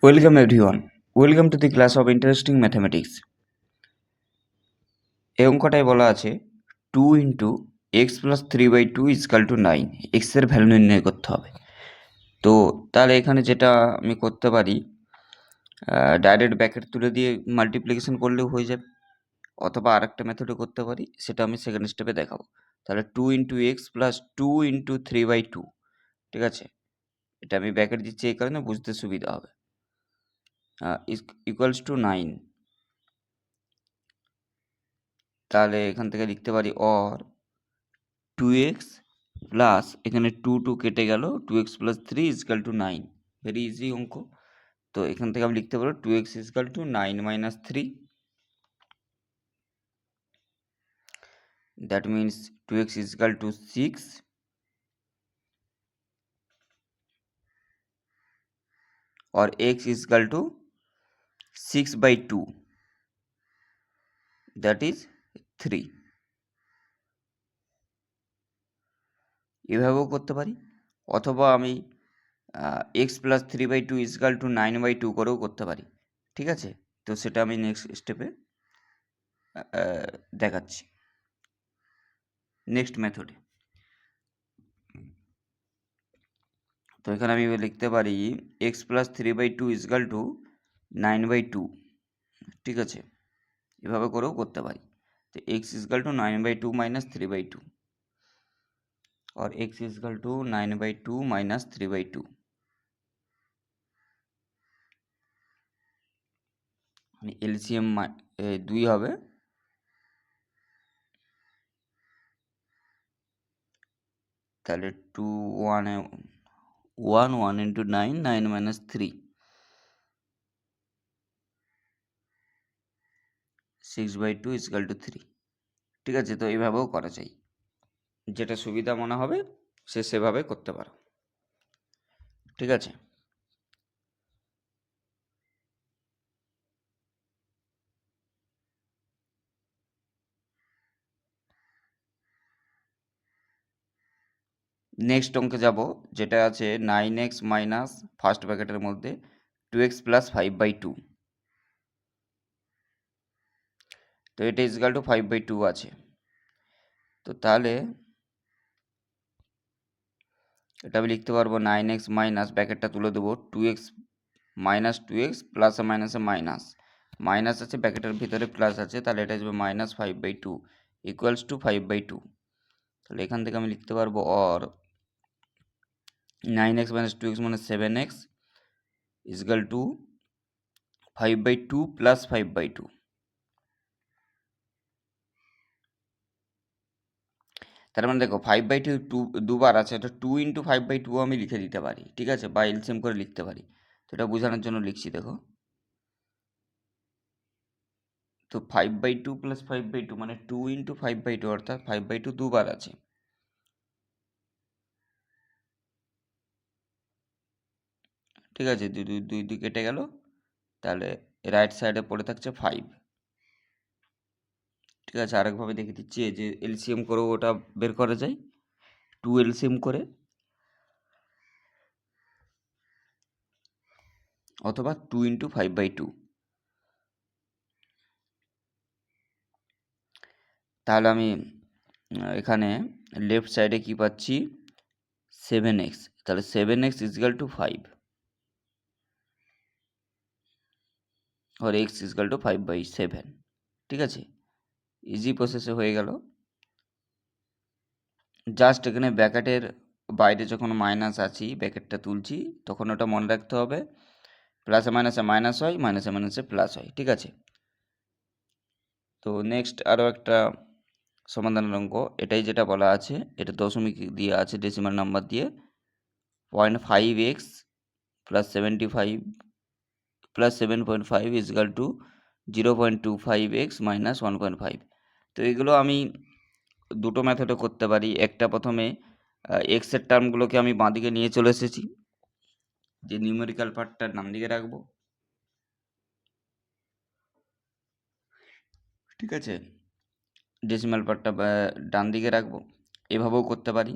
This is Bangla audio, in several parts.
Welcome everyone. Welcome to the class of Interesting Mathematics. এই অঙ্কটায় বলা আছে 2 into X plus 3/2 equal to 9, এক্সের ভ্যালু নির্ণয় করতে হবে। তো তাহলে এখানে যেটা আমি করতে পারি, ডাইরেক্ট ব্র্যাকেট তুলে দিয়ে মাল্টিপ্লিকেশন করলেও হয়ে যাবে, অথবা আরেকটা মেথডে করতে পারি, সেটা আমি সেকেন্ড স্টেপে দেখাবো। তাহলে 2 ইন্টু এক্স প্লাস 2 ইন্টু 3/2, ঠিক আছে, এটা আমি ব্র্যাকেট দিচ্ছি এই কারণে বুঝতে সুবিধা হবে, ইকুয়ালস টু 9। তাহলে এখান থেকে লিখতে পারি অর 2x প্লাস, এখানে 2 কেটে গেল, 2x plus 3 equal to 9। Very easy অঙ্ক। তো এখান থেকে আমি লিখতে পারবো 2x equal to 9 minus 3, that means 2x equal to 6, or x equal to 6/2, that is 3। এভাবেও করতে পারি, অথবা আমি এক্স প্লাস 3/2 ইজকাল টু 9/2 করেও করতে পারি, ঠিক আছে। তো সেটা আমি নেক্সট স্টেপে দেখাচ্ছি, নেক্সট মেথডে। তো এখানে আমি লিখতে পারি এক্স প্লাস 3/2 ইজকাল টু 9/2, ঠিক আছে, এভাবে করেও করতে পারি। তো এক্স ইজকাল টু 9/2 মাইনাস 3/2, और x ইজকাল টু 9/2 মাইনাস 3/2। মানে এলসিএম 2 হবে, তাহলে 2 1 1 1 ইন্টু 9, 9 মাইনাস 3, 6/2 ইজকাল টু 3, ঠিক আছে। তো এইভাবেও করা যায়, যেটা সুবিধা মনে হবে সে সেভাবে করতে পারো, ঠিক আছে। নেক্সট অঙ্কে যাব, যেটা আছে 9x মাইনাস ফার্স্ট ব্র্যাকেটের মধ্যে 2x প্লাস 5/2। তো এটা ইজকাল টু 5/2 আছে। তো তাহলে এটা আমি লিখতে পারবো 9x মাইনাস, ব্র্যাকেটটা তুলে দেবো, 2x মাইনাস 2x প্লাস মাইনাসে মাইনাস, মাইনাস আছে ব্র্যাকেটের ভিতরে প্লাস আছে, তাহলে এটা আসবে মাইনাস 5/2 ইকুয়ালস টু 5/2। তাহলে এখান থেকে আমি লিখতে পারবো অর 9x মাইনাস 2x মানে 7x ইজকাল টু 5/2 প্লাস 5/2। তার মানে দেখো 5/2 দুবার আছে, এটা 2 ইন্টু 5/2 আমি লিখে দিতে পারি, ঠিক আছে, বা এলসিএম করে লিখতে পারি। তো এটা বোঝানোর জন্য লিখছি, দেখো। তো 5/2 প্লাস 5/2 মানে 2 ইন্টু 5/2, অর্থাৎ 5/2 দুবার আছে। ঠিক আছে, দুই দুই দুই দুই কেটে গেল, তাহলে রাইট সাইডে পড়ে থাকছে 5, ঠিক আছে। আরেকভাবে দেখে দিচ্ছি, এই যে এলসিএম করেও ওটা বের করা যায়, 2 এলসিএম করে, অথবা 2 ইন্টু 5/2। তাহলে আমি এখানে লেফট সাইডে কি পাচ্ছি, 7x, তাহলে 7x ইজকাল টু 5, আর x ইজকাল টু 5/7, ঠিক আছে। ইজি প্রসেসে হয়ে গেল। জাস্ট এখানে ব্র্যাকেটের বাইরে যখন মাইনাস আছি, ব্র্যাকেটটা তুলছি, তখন ওটা মনে রাখতে হবে প্লাসে মাইনাসে মাইনাস হয়, মাইনাসে মাইনাসে প্লাস হয়, ঠিক আছে। তো নেক্সট আরও একটা সমাধানের অঙ্ক, এটাই যেটা বলা আছে, এটা দশমিক দিয়ে আছে ডেসিমাল নাম্বার দিয়ে, 0.5x plus 75 plus 7.5 equal to 0.25x minus 1.5। তো এগুলো আমি দুটো মেথডে করতে পারি। একটা, প্রথমে এক্সের টার্মগুলোকে আমি বাঁদিকে নিয়ে চলে এসেছি, যে নিউমেরিক্যাল পার্টটা ডান দিকে রাখবো, ঠিক আছে, ডেসিমাল পার্টটা ডান দিকে রাখবো, এভাবেও করতে পারি।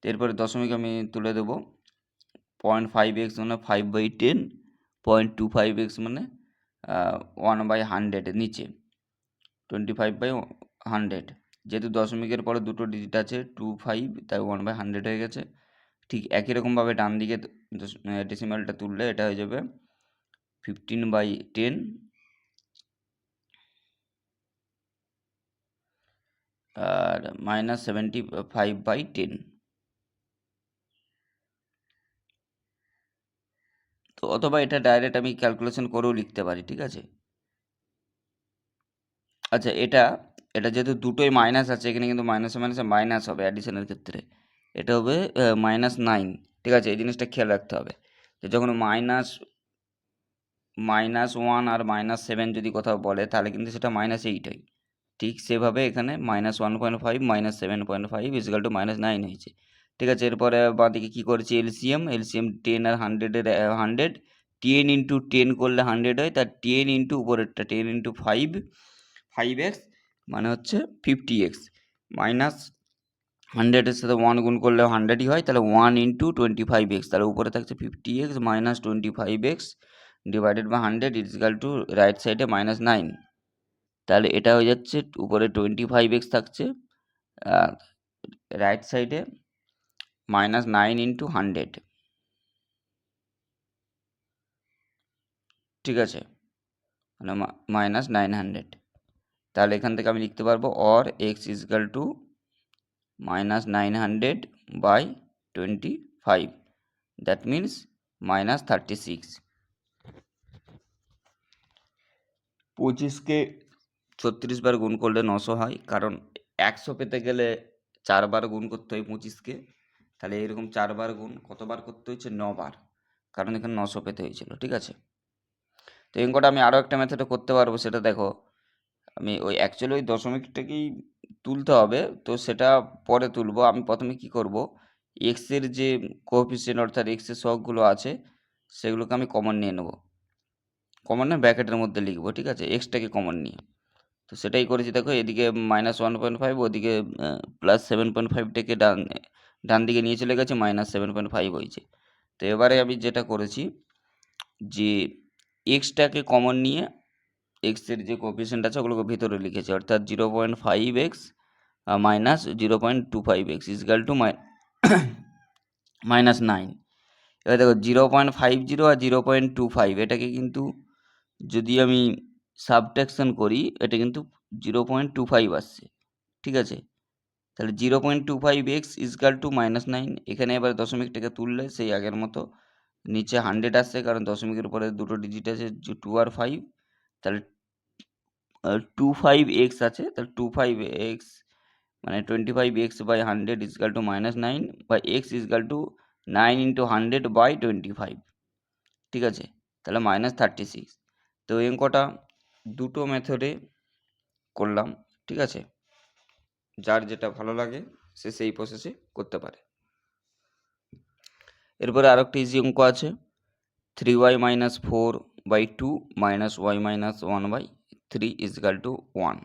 এরপরে দশমিক আমি তুলে দেবো, 0.5x মানে 5/10 0.25x মানে 1/100 এর নিচে 25/100, যেহেতু দশমিকের পরে দুটো ডিজিট আছে 25, তাই 1/100 হয়ে গেছে। ঠিক একই রকমভাবে ডান দিকে ডেসিমালটা তুললে এটা হয়ে যাবে 15/10 আর -75/10। তো অথবা এটা ডাইরেক্ট আমি ক্যালকুলেশন করেও লিখতে পারি, ঠিক আছে। আচ্ছা, এটা এটা যেহেতু দুটোই মাইনাস আছে, এখানে কিন্তু মাইনাসে মাইনাসে মাইনাস হবে অ্যাডিশনের ক্ষেত্রে, এটা হবে -9, ঠিক আছে। এই জিনিসটা খেয়াল রাখতে হবে যে যখন -1 আর -7 যদি কোথাও বলে তাহলে কিন্তু সেটা -8 হয়। ঠিক সেভাবে এখানে -1.5 -7.5 ইজিক্যাল টু -9 হয়েছে, ঠিক আছে। এরপরে বাঁদিকে কী করেছি, এলসিএম 10 আর 100-এর 100, 10 ইন্টু 10 করলে 100 হয়, তার 10 ইন্টু উপরেরটা 10 ইন্টু 5x মানে হচ্ছে 50x, মাইনাস 100-এর সাথে 1 গুণ করলে 100ই হয়, তাহলে 1 ইন্টু 25x, তাহলে উপরে থাকছে 50x minus 25x divided by 100 equal to right সাইডে -9। তাহলে এটা হয়ে যাচ্ছে উপরে 25x থাকছে, রাইট সাইডে -9 ইন্টু 100, ঠিক আছে, মানে -900। তাহলে এখান থেকে আমি লিখতে পারবো or x equal to -900/25, that means -36। 25কে 36 বার গুণ করলে 900 হয়, কারণ 100 পেতে গেলে 4 বার গুণ করতে হয় 25কে, তাহলে এরকম 4 বার গুণ কতবার করতে হয়েছে, 9 বার, কারণ এখানে 900 পেতে হয়েছিল, ঠিক আছে। তো এই অঙ্কটা আমি আরও একটা মেথডে করতে পারবো, সেটা দেখো, আমি ওই অ্যাকচুয়ালি ওই দশমিকটাকেই তুলতে হবে, তো সেটা পরে তুলবো। আমি প্রথমে কি করব, এক্সের যে কোএফিসিয়েন্ট অর্থাৎ এক্সের সহগগুলো আছে সেগুলোকে আমি কমন নিয়ে নেব, কমন না ব্র্যাকেটের মধ্যে লিখবো, ঠিক আছে, এক্সটাকে কমন নিয়ে। তো সেটাই করেছি, দেখো এদিকে -1.5, ওদিকে +7.5টাকে ডান দিকে নিয়ে চলে গেছে, -7.5 হয়েছে। তো এবারে আমি যেটা করেছি যে এক্সটাকে কমন নিয়ে এক্সের যে কোএফিসিয়েন্ট আছে ওগুলোকে ভিতরে লিখেছি, অর্থাৎ 0.5x minus 0.25x is equal two -9। এবার দেখো 0.50 আর 0.25 এটাকে কিন্তু যদি আমি সাবট্রাকশন করি, এটা কিন্তু 0.25 আসছে, ঠিক আছে। তাহলে 0.25x ইজিক্যাল টু -9। এখানে এবার দশমিকটাকে তুললে সেই আগের মতো নিচে 100 আসছে, কারণ দশমিকের উপরে দুটো ডিজিট আছে 2 আর 5, তাহলে 25x আছে, তাহলে 25x মানে 25x/100 ইজিক্যাল টু -9 বা x ইজিক্যাল টু 9 ইন্টু 100/25, ঠিক আছে, তাহলে -36। তো এই অঙ্কটা দুটো মেথডে করলাম, ঠিক আছে। যার যেটা ভালো লাগে সে সেই প্রসেসে করতে পারে। এরপরে আরেকটা ইজি অঙ্ক আছে, 3y - 4/2 - y - 1/3 ইজিক্যাল টু 1।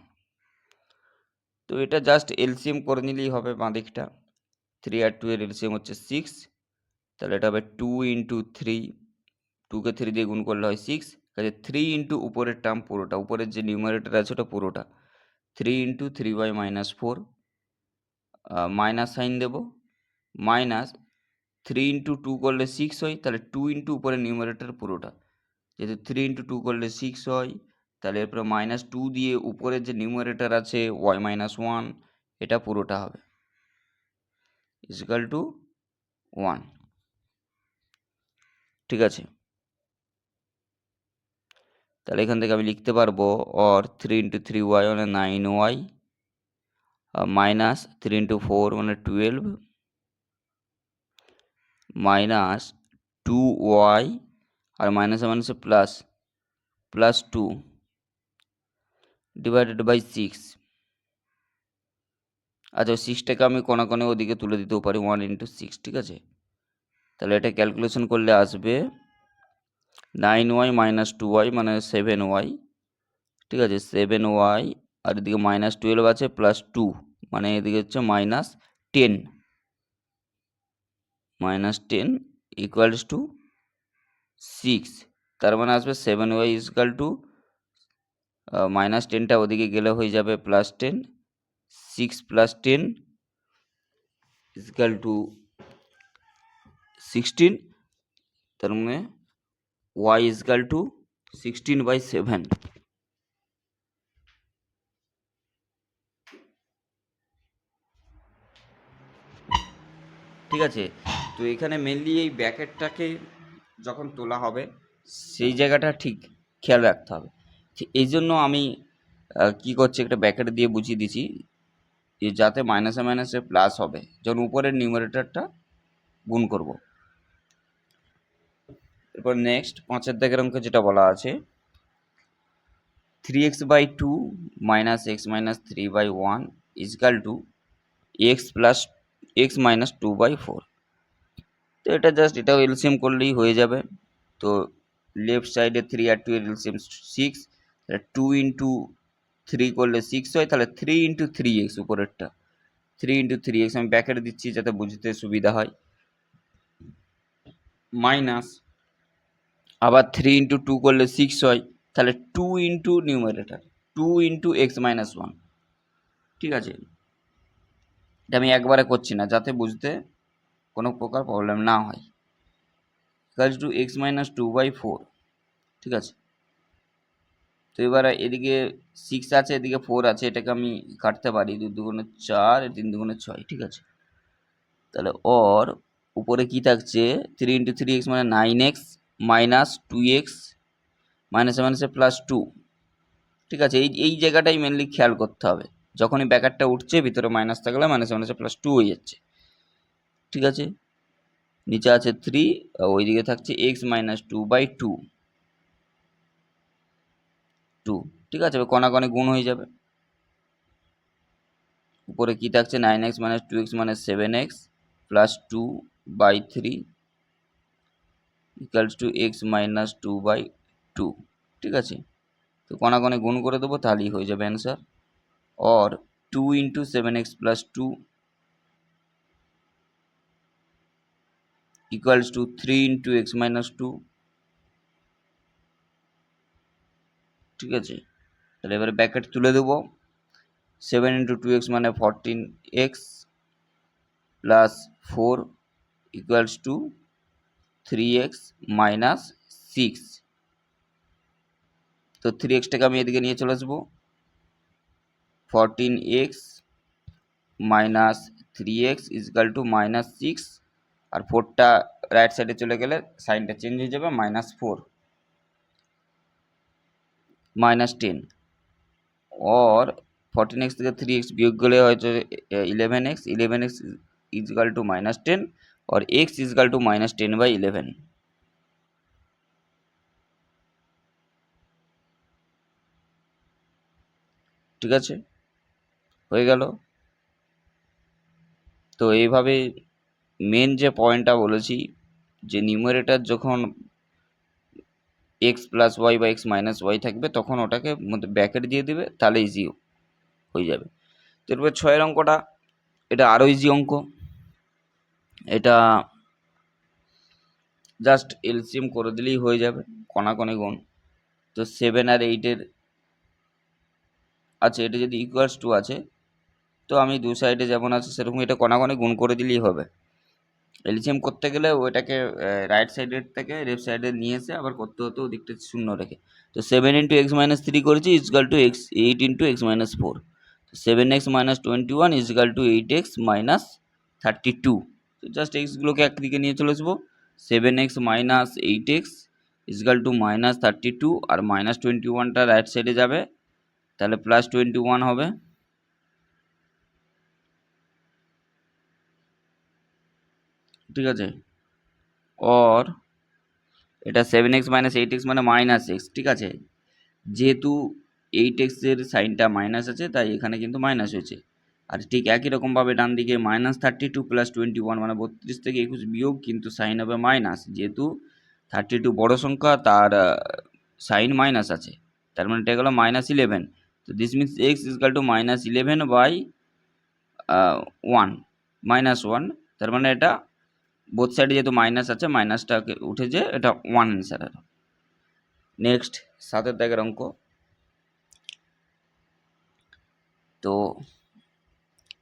তো এটা জাস্ট এলসিএম করে নিলেই হবে বাঁ দিকটা। 3 আর 2 এর এলসিএম হচ্ছে 6, তাহলে এটা হবে 2 ইন্টু 3, 2কে 3 দিয়ে গুণ করলে হয় 6, কাজে 3 ইন্টু উপরের টার্ম পুরোটা, উপরের যে নিউমারেটর আছে ওটা পুরোটা, 3 ইন্টু 3y - 4, মাইনাস সাইন দেবো, মাইনাস 3 ইন্টু 2 করলে 6 হয়, তাহলে 2 ইন্টু উপরে নিউমারেটর পুরোটা, যেহেতু 3 ইন্টু 2 করলে 6 হয়, তাহলে এরপরে -2 দিয়ে উপরের যে নিউমারেটর আছে y - 1 এটা পুরোটা হবে ইজিক্যাল টু 1, ঠিক আছে। তাহলে এখান থেকে আমি লিখতে পারবো অর 3 ইন্টু 3y মানে 9y, মাইনাস 3 ইন্টু 4 মানে 12, মাইনাস 2y আর মাইনাসে মাইনাসে প্লাস 2 ডিভাইডেড বাই 6। আচ্ছা, 6টাকে আমি কোণে কোণে ওদিকে তুলে দিতেও পারি, 1 ইন্টু 6, ঠিক আছে। তাহলে এটা ক্যালকুলেশন করলে আসবে 9y - 2y মানে 7y, ঠিক আছে, 7y, আর এদিকে -12 আছে প্লাস 2 মানে এদিকে হচ্ছে -10, -10 ইকুয়ালস টু 6। তার মানে আসবে 7y ইজকাল টু মাইনাস 10টা ওদিকে গেলে হয়ে যাবে প্লাস 10, 6 প্লাস 10 ইজকাল টু 16, তার মানে y ইজকাল টু 16/7। ঠিক আছে, তো এখানে মেনলি এই ব্র্যাকেটটাকে যখন তোলা হবে সেই জায়গাটা ঠিক খেয়াল রাখতে হবে। এই জন্য আমি কি করছি, একটা ব্র্যাকেট দিয়ে বুঝিয়ে দিচ্ছি যে যাতে মাইনাসে মাইনাসে প্লাস হবে যখন উপরের নিউমারেটরটা গুণ করব। এরপর নেক্সট 5 দাগের অঙ্ক যেটা বলা আছে 3x/2 minus x minus 3/1 equal to x plus x minus 2/4। তো এটা জাস্ট এটাও এলসিএম করলেই হয়ে যাবে। তো লেফট সাইডে 3 আর 2 এর এলসিএম 6, 2 ইন্টু 3 করলে 6 হয়, তাহলে 3 ইন্টু 3x উপরেরটা 3 ইন্টু 3x আমি ব্যাকেট দিচ্ছি যাতে বুঝতে সুবিধা হয়, মাইনাস আবার 3 ইন্টু 2 করলে 6 হয়, তাহলে 2 into numerator 2 into X minus 1। ঠিক আছে, এটা আমি একবারে করছি না যাতে বুঝতে কোনো প্রকার প্রবলেম না হয়। Equals to x minus 2/4। ঠিক আছে, তো এবারে এদিকে 6 আছে এদিকে 4 আছে, এটাকে আমি কাটতে পারি 2 দুগুণে 4 3 দুগুণে 6। ঠিক আছে, তাহলে ওর উপরে কি থাকছে 3 ইন্টু 3x মানে 9x মাইনাস 2x মাইনাসে মাইনাসে প্লাস 2। ঠিক আছে, এই জায়গাটাই মেনলি খেয়াল করতে হবে, যখনই ব্যাকারটা উঠছে ভিতরে মাইনাস থাকলে মাইনাসে মাইনাসে প্লাস 2 হয়ে যাচ্ছে। ঠিক আছে, নিচে আছে 3, ওইদিকে থাকছে x মাইনাস 2/2 2। ঠিক আছে, কণাকণি গুণ হয়ে যাবে। উপরে কি থাকছে 9x মাইনাস 2x মানে 7x plus 2/3 equals to x minus 2/2। ঠিক আছে, তো কণাকণি গুণ করে দেবো তাহলেই হয়ে যাবে অ্যান্সার। और 2 into 7x plus 2 equals to 3 into X minus 2। ঠিক আছে, তাহলে এবারে ব্র্যাকেট তুলে দেবো 7 इंटू 2x মানে 14x plus 4 equals to 3x minus 6। তো 3xটাকে আমি এদিকে নিয়ে চলে আসবো 14x minus 3x equal to minus 6, আর 4টা রাইট সাইডে চলে গেলে সাইনটা চেঞ্জ হয়ে যাবে মাইনাস 4 माइनस 10 और 14x থেকে 3x বিয়োগ করলে হয়তো 11x 11x is equal to minus 10 और x इजकल टू माइनस 10/11। ঠিক আছে, হয়ে গেল। তো এইভাবে মেন যে পয়েন্টটা বলেছি যে নিউমারেটর যখন x প্লাস ওয়াই বা x মাইনাস ওয়াই থাকবে তখন ওটাকে মধ্যে ব্র্যাকেট দিয়ে দেবে তাহলে ইজি হয়ে যাবে। তো এরপর 6 অঙ্কটা, এটা আরও ইজি অঙ্ক। এটা জাস্ট এলসিএম করে দিলেই হয়ে যাবে, কণাকণি গুণ। তো 7 আর 8-এর আছে, এটা যদি ইকুয়ালস টু আছে তো আমি দু সাইডে যেমন আছে সেরকম এটা কণাকণি গুণ করে দিলেই হবে। এলসিএম করতে গেলে ওইটাকে রাইট সাইডের থেকে লেফট সাইডে নিয়ে এসে আবার করতে হতো ওদিকটা শূন্য রেখে। তো 7 ইন্টু এক্স মাইনাস 3 করেছি equal to X 8 into X minus 4। 7x minus 21 equal to 8x minus 32। তো জাস্ট এক্সগুলোকে একদিকে নিয়ে চলে আসবো 7x minus 8x equal to minus 32, আর মাইনাস 21টা রাইট সাইডে যাবে তাহলে প্লাস 21 হবে। ঠিক আছে, और এটা 7x মাইনাস 8x মানে মাইনাস এক্স। ঠিক আছে, যেহেতু 8x-এর সাইনটা মাইনাস আছে তাই এখানে কিন্তু মাইনাস হয়েছে। আর ঠিক একই রকমভাবে ডান দিকে মাইনাস 32 প্লাস 21 মানে 32 থেকে 21 বিয়োগ, কিন্তু সাইন হবে মাইনাস, যেহেতু 32 বড় সংখ্যা তার সাইন মাইনাস আছে, তার মানে এটা গেলো মাইনাস 11। তো this means X equal to minus 11/1 minus 1, তার মানে এটা বোথ সাইডে যেহেতু মাইনাস আছে মাইনাসটাকে উঠে যে এটা 1 অ্যান্সার। নেক্সট 7 দাগের অঙ্ক। তো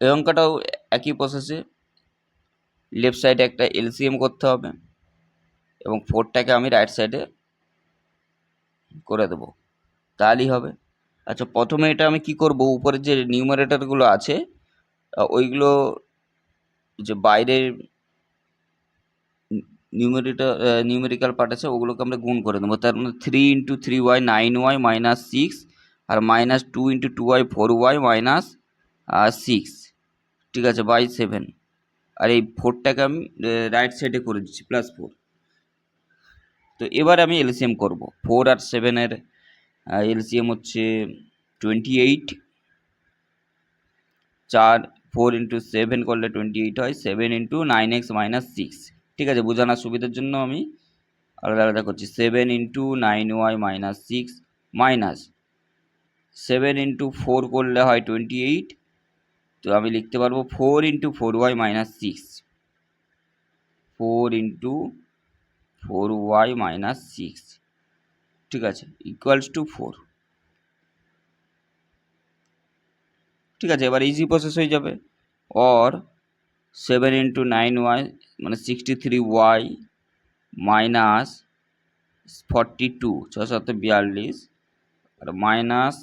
এই অঙ্কটাও একই প্রসেসে লেফট সাইডে একটা এলসিএম করতে হবে এবং 4টাকে আমি রাইট সাইডে করে দেবো, তাহলেই হবে। আচ্ছা, প্রথমে এটা আমি কি করব, উপরে যে নিউমারেটরগুলো আছে ওইগুলো যে বাইরের নিউমেরিক্যাল পার্ট আছে ওগুলোকে আমরা গুণ করে দেবো। তার মধ্যে 3 × 3y 9y -6 আর -2 × 2y 4y -6, ঠিক আছে, বাই 7। আর এই 4টাকে আমি রাইট সাইডে করে দিচ্ছি +4। তো এবার আমি এলসিএম করব। 4 আর 7-এর এলসিএম হচ্ছে 28। 4 × 7 করলে 28 হয়, 7 × 9x - 6। ঠিক আছে, বোঝানোর সুবিধার জন্য আমি আলাদা আলাদা করছি। 7 × 9y - 6 মাইনাস 7 × 4 করলে হয় 28। তো আমি লিখতে পারবো 4 × 4y - 6, 4 × 4y - 6, ঠিক আছে, ইকুয়ালস টু 4। ঠিক আছে, এবার ইজি প্রসেস হয়ে যাবে। অর 7 × 9y মানে 63y মাইনাস 42, 6 7 42, আর মাইনাস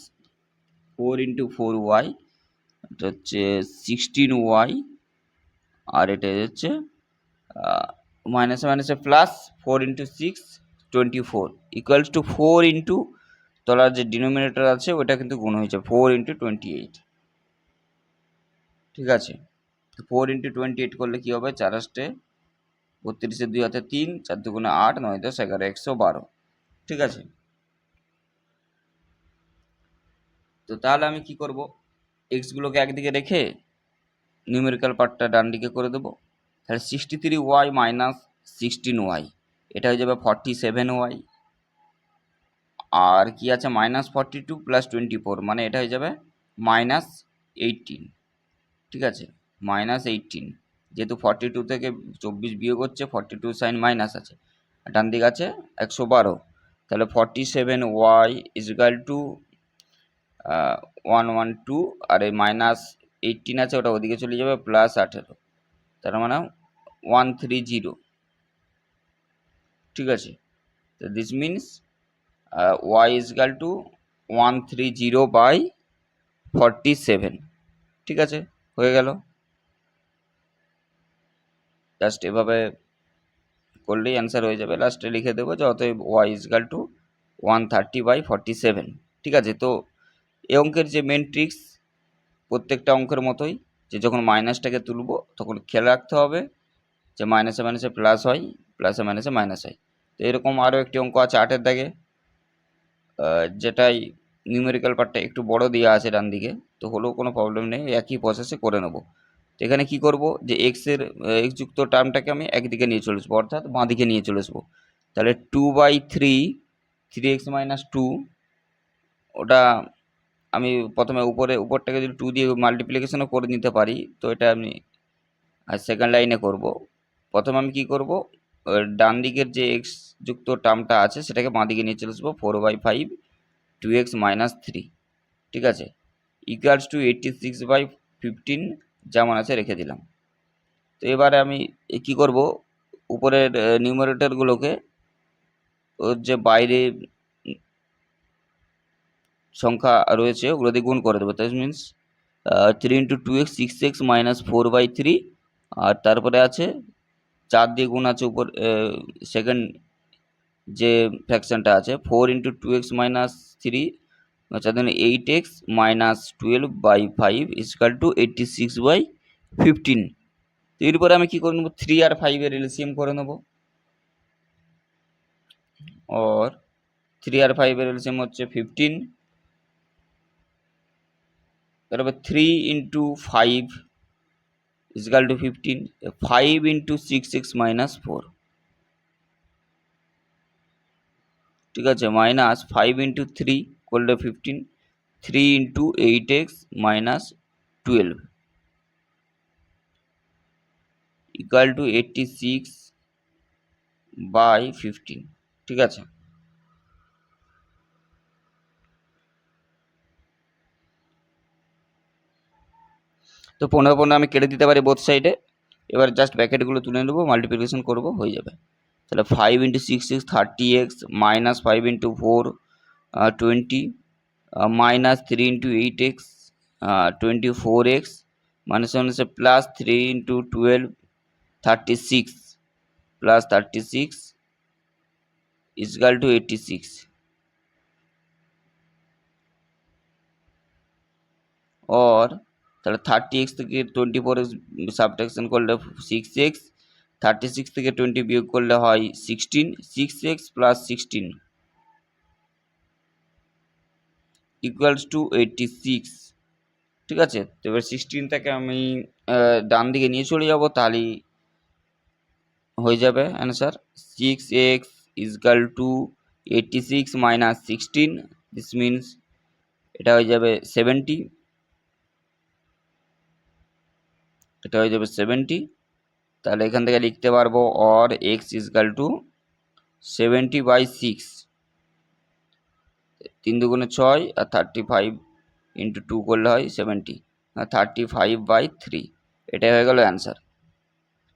4 × 4y, এটা হচ্ছে 16y, আর এটা হচ্ছে মাইনাসে মাইনাসে প্লাস 4 × 6 24 ইকুয়ালস টু 4 ইন্টু তলার যে ডিনোমিনেটর আছে ওটা কিন্তু গুণ হয়েছে 4 × 28। ঠিক আছে, 4 × 28 করলে কি হবে, 4 আসতে 32, 2 হাতে 3, 4 2 8, 9 10 11, 112। ঠিক আছে, তো তাহলে আমি কি করব, এক্সগুলোকে একদিকে রেখে নিউমেরিক্যাল পার্টটা ডান দিকে করে দেবো। তাহলে 63y - 16y, এটা হয়ে যাবে 47y। আর কি আছে, -42 + 24, মানে এটা হয়ে যাবে -18। ঠিক আছে, -18, যেহেতু 42 থেকে 24 বিয়োগ হচ্ছে, 42 সাইন মাইনাস আছে, ডান দিক আছে 112। তাহলে 47y = 112, আর এই -18 আছে ওটা ওদিকে চলে যাবে, +18, তার মানে 130। ঠিক আছে, তো দিস মিনস y = 130/47। ঠিক আছে, হয়ে গেল। জাস্ট এভাবে করলেই অ্যান্সার হয়ে যাবে। লাস্টে লিখে দেবো যে অতএব y = 130/47। ঠিক আছে, তো এই অঙ্কের যে মেন ট্রিক্স প্রত্যেকটা অঙ্কের মতোই, যে যখন মাইনাসটাকে তুলবো তখন খেয়াল রাখতে হবে যে মাইনাসে মাইনাসে প্লাস হয়, প্লাসে মাইনাসে মাইনাস হয়। তো এরকম আরও একটি অঙ্ক আছে 8-এর দাগে, যেটাই নিউমেরিক্যাল পার্টটা একটু বড় দেওয়া আছে ডান দিকে, তো হলেও কোনো প্রবলেম নেই, একই প্রসেসে করে নেব। তো এখানে কী করব, যে এক্স যুক্ত টার্মটাকে আমি একদিকে নিয়ে চলে আসবো, অর্থাৎ বাঁ দিকে নিয়ে চলে আসবো। তাহলে 2/3, 3x - 2, ওটা আমি প্রথমে উপরটাকে যদি 2 দিয়ে মাল্টিপ্লিকেশনও করে নিতে পারি, তো এটা আমি সেকেন্ড লাইনে করব। প্রথমে আমি কি করব, ডান দিকের যে এক্স যুক্ত টার্মটা আছে সেটাকে বাঁ দিকে নিয়ে চলে আসবো, 4/5 2x - 3। ঠিক আছে, ইকুয়ালস টু 86/15, যেমন আছে রেখে দিলাম। তো এবারে আমি কি করব, উপরের নিউমারেটরগুলোকে ওর যে বাইরে সংখ্যা রয়েছে ওগুলো দিয়ে গুণ করে দেবো। দ্যাট মিনস 3 × 2x 6x - 4/3, আর তারপরে আছে 4 দিয়ে গুণ আছে উপর সেকেন্ড যে ফ্র্যাকশনটা আছে, 4 × 2x - 3, 8x - 12/5 = 86/15। তো এরপরে আমি কি করে নেবো, 3 আর 5-এর এলসিএম করে নেবো। और 3 আর 5-এর এলসিএম হচ্ছে 15। তারপর 3 × 5 = 15, 5 × 6x - 4। ঠিক আছে, -5 × 3 করলে 15, 3 × 8x - 12 = 86/15। ঠিক আছে, তো 15 আমি কেটে দিতে পারি বোথ সাইডে। এবার জাস্ট ব্র্যাকেটগুলো তুলে নেবো, মাল্টিপ্লিকেশন করবো, হয়ে যাবে। তাহলে 5 × 6 = 30x, -5 × 4 20, -3 × 8x 24x, -3 × 12 36, +36 = 86। और তাহলে 30x থেকে 24x সাবট্রাকশন করলে 6x, 36 থেকে 20 বিয়োগ করলে হয় 16, 6x + 16 = 86। ঠিক আছে, তো এবার 16টাকে আমি ডান দিকে নিয়ে চলে যাব, তাহলেই হয়ে যাবে অ্যান্সার। 6x = 86 - 16, দিস মিনস এটা হয়ে যাবে 70, এটা হয়ে যাবে 70। তাহলে এখান থেকে লিখতে পারবো or x = 70/6, 3 × 6 আর 35 × 2 করলে হয় 70, 35/3, এটাই হয়ে গেল অ্যান্সার।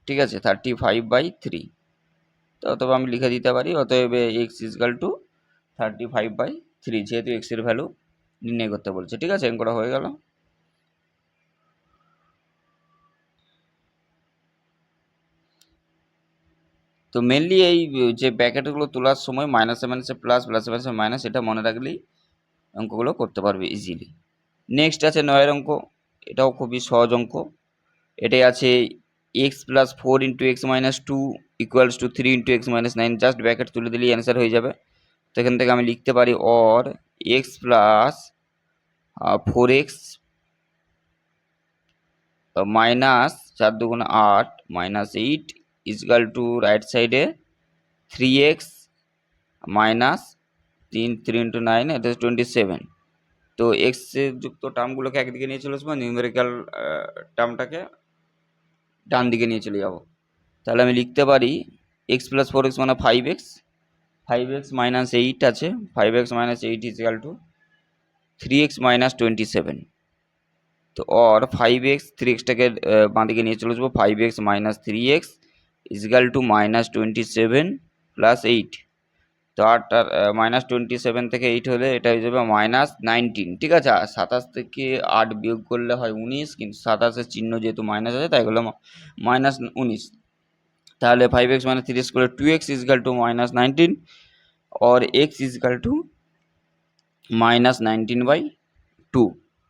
ঠিক আছে, 35/3। তো অথবা আমি লিখে দিতে পারি, অতএব x = 35/3, যেহেতু x এর ভ্যালু নির্ণয় করতে বলছে। ঠিক আছে, অঙ্কটা হয়ে গেল। তো মেনলি এই যে ব্র্যাকেটগুলো তোলার সময় মাইনাসে মাইনাসে প্লাস, প্লাসে প্লাসে মাইনাস, এটা মনে রাখলেই অঙ্কগুলো করতে পারবে ইজিলি। নেক্সট আছে 9 অঙ্ক, এটাও খুবই সহজ অঙ্ক। এটাই আছে x + 4 × x - 2 = 3 × x - 9, just bracket তুলে দিলেই অ্যান্সার হয়ে যাবে। তো এখান থেকে আমি লিখতে পারি or x + 4x -4 × 8 - 8 = রাইট সাইডে 3x - 3 × 9, এটা 27। তো এক্স যুক্ত টার্মগুলোকে একদিকে নিয়ে চলে আসবো, নিউমেরিক্যাল টার্মটাকে ডান দিকে নিয়ে চলে যাব। তাহলে আমি লিখতে পারি x + 4x মানে 5x, 5x - 8 আছে, 5x - 8 = 3x - 27। তো or 5x, 3xটাকে বাঁ দিকে নিয়ে চলে আসবো, 5x - 3x = -27 + 8। তো 8 আর -27 থেকে 8 হলে এটা হয়ে যাবে -19। ঠিক আছে, 27 থেকে 8 বিয়োগ করলে হয় 19, কিন্তু 27-এর চিহ্ন যেহেতু মাইনাস আছে তাই হলো -19। তাহলে 5x - 3x করে 2x = -19 or x = -19/2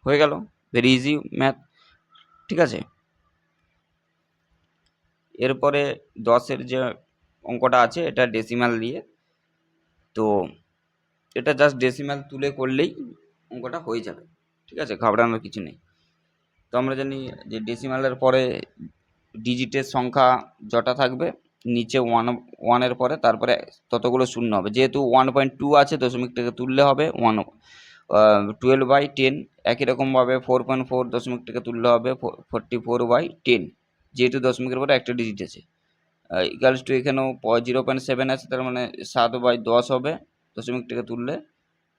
হয়ে গেল। Very easy math. ঠিক আছে, এরপরে 10-এর যে অঙ্কটা আছে এটা ডেসিমাল দিয়ে, তো এটা জাস্ট ডেসিমাল তুলে করলেই অঙ্কটা হয়ে যাবে। ঠিক আছে, ঘাবড়ানোর কিছু নেই। তো আমরা জানি যে ডেসিমালের পরে ডিজিটের সংখ্যা যটা থাকবে, নিচে 1-এর পরে তারপরে ততগুলো শূন্য হবে। যেহেতু 1.2 আছে, দশমিকটাকে তুললে হবে 12/10। একই রকমভাবে 4.4 দশমিকটাকে তুললে হবে 44/10, যেহেতু দশমিকের পরে একটা ডিজিট আছে। ইকুয়ালস টু এখানেও 0.7 আছে, তার মানে 7/10 হবে দশমিকটাকে তুললে,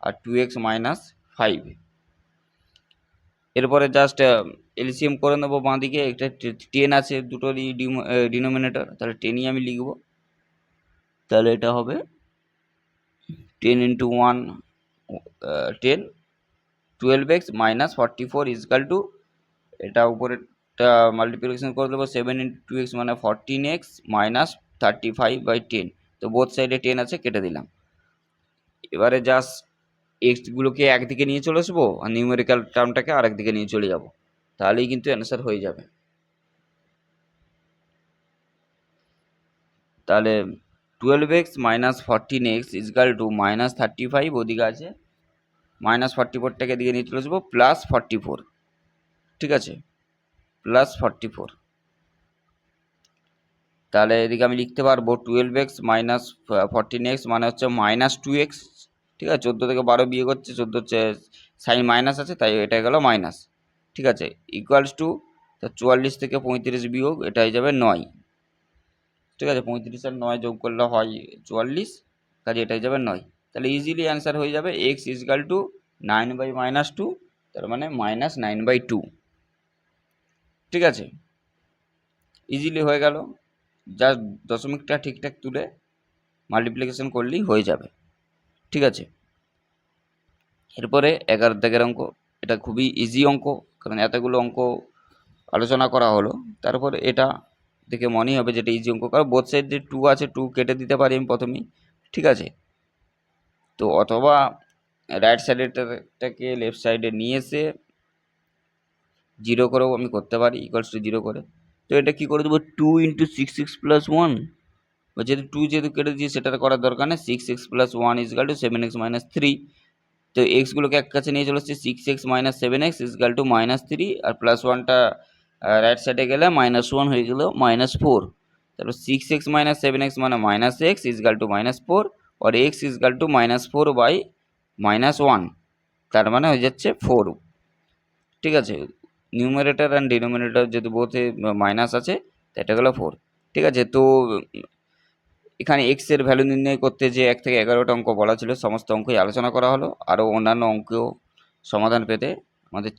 আর 2x - 5। এরপরে জাস্ট এলসিএম করে নেবো বাঁ দিকে, একটা 10 আছে দুটোরই ডিনোমিনেটর, তাহলে 10ই আমি লিখব। তাহলে এটা হবে 10 × 1 10, 12x - 44 = এটা উপরেরটা মাল্টিপ্লিকেশন করে দেবো, 7 × 2x মানে 14x - 35/10। তো বোথ সাইডে 10 আছে, কেটে দিলাম। এবারে জাস্ট এক্সগুলোকে একদিকে নিয়ে চলে আসবো আর নিউমেরিক্যাল টার্মটাকে আরেক দিকে নিয়ে চলে যাব, তাহলেই কিন্তু অ্যান্সার হয়ে যাবে। তাহলে 12x - 14x = -35, ওদিকে আছে -44টাকে দিকে নিয়ে চলে আসবো, +44। ঠিক আছে, +44। তাহলে এদিকে আমি লিখতে পারবো 12x - 14x মানে হচ্ছে -2x। ঠিক আছে, 14 থেকে 12 বিয়োগ হচ্ছে, 14 হচ্ছে সাইন মাইনাস আছে, তাই এটা গেল মাইনাস। ঠিক আছে, ইকুয়ালস টু 44 থেকে 35 বিয়োগ, এটা হয়ে যাবে 9। ঠিক আছে, 35 আর 9 যোগ করলে হয় 44, কাজে এটা হয়ে যাবে 9। তাহলে ইজিলি অ্যান্সার হয়ে যাবে x = 9/-2, তার মানে -9/2। ঠিক আছে, ইজিলি হয়ে গেল, জাস্ট দশমিকটা ঠিকঠাক তুলে মাল্টিপ্লিকেশন করলেই হয়ে যাবে। ঠিক আছে, এরপরে 11 দাগের অঙ্ক, এটা খুবই ইজি অঙ্ক, কারণ এতগুলো অঙ্ক আলোচনা করা হলো, তারপরে এটা দেখে মনেই হবে যেটা ইজি অঙ্ক, কারণ বোথ সাইড যে 2 আছে 2 কেটে দিতে পারি আমি প্রথমেই। ঠিক আছে, তো অথবা রাইট সাইডেরটাকে লেফট সাইডে নিয়ে এসে 0 করেও আমি করতে পারি, ইকুয়ালস টু 0 করে। তো এটা কি করে দেবো, 2 ইন্টু 6x প্লাস 1, বা যেহেতু 2 যেহেতু কেটে দিয়েছি সেটার করার দরকার নেই, 6x plus 1 is equal to 7x minus 3। তো এক্সগুলোকে এক কাছে নিয়ে চলে আসছে, 6x minus 7x is equal to minus 3, আর প্লাস 1টা রাইট সাইডে গেলে মাইনাস 1 হয়ে গেল মাইনাস 4। তারপর 6x মাইনাস 7x মানে minus X is equal to minus 4, আর X is equal to minus 4 by minus 1, তার মানে হয়ে যাচ্ছে 4। ঠিক আছে, নিউমারেটর অ্যান্ড ডিনোমিনেটর যেহেতু বোথে মাইনাস আছে, তো এটা গেলো 4। ঠিক আছে, তো এখানে এক্স এর ভ্যালু নির্ণয় করতে যে 1 থেকে 11টা অঙ্ক বলা ছিল, সমস্ত অঙ্কই আলোচনা করা হলো। আরও অন্যান্য অঙ্কেও সমাধান পেতে আমাদের